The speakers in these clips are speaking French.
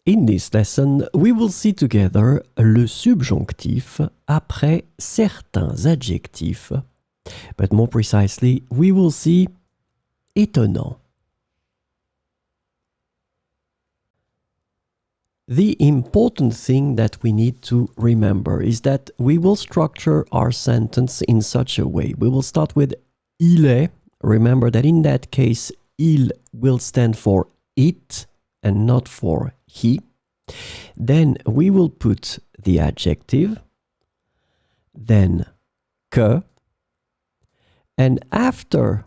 In this lesson, we will see together le subjonctif après certains adjectifs. But more precisely, we will see étonnant. The important thing that we need to remember is that we will structure our sentence in such a way. We will start with il est. Remember that in that case, il will stand for it and not for he. Then we will put the adjective, then que, and after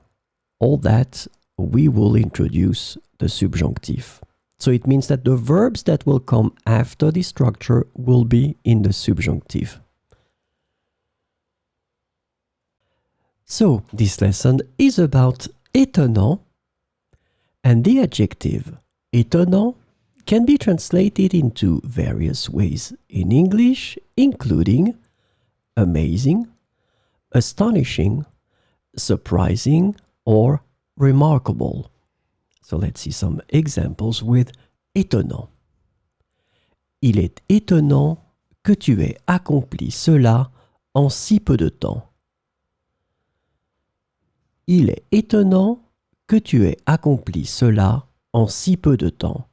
all that, we will introduce the subjunctive. So it means that the verbs that will come after this structure will be in the subjunctive. So this lesson is about étonnant, and the adjective étonnant can be translated into various ways in English, including amazing, astonishing, surprising, or remarkable. So let's see some examples with étonnant. Il est étonnant que tu aies accompli cela en si peu de temps. Il est étonnant que tu aies accompli cela en si peu de temps.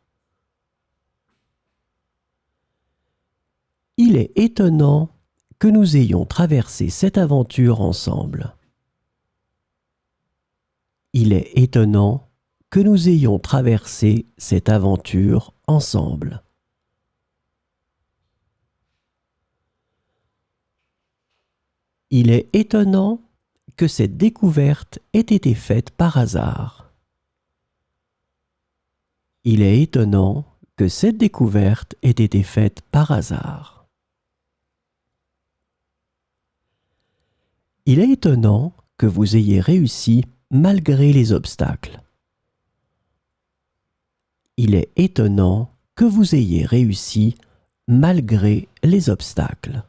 Il est étonnant que nous ayons traversé cette aventure ensemble. Il est étonnant que nous ayons traversé cette aventure ensemble. Il est étonnant que cette découverte ait été faite par hasard. Il est étonnant que cette découverte ait été faite par hasard. Il est étonnant que vous ayez réussi malgré les obstacles. Il est étonnant que vous ayez réussi malgré les obstacles.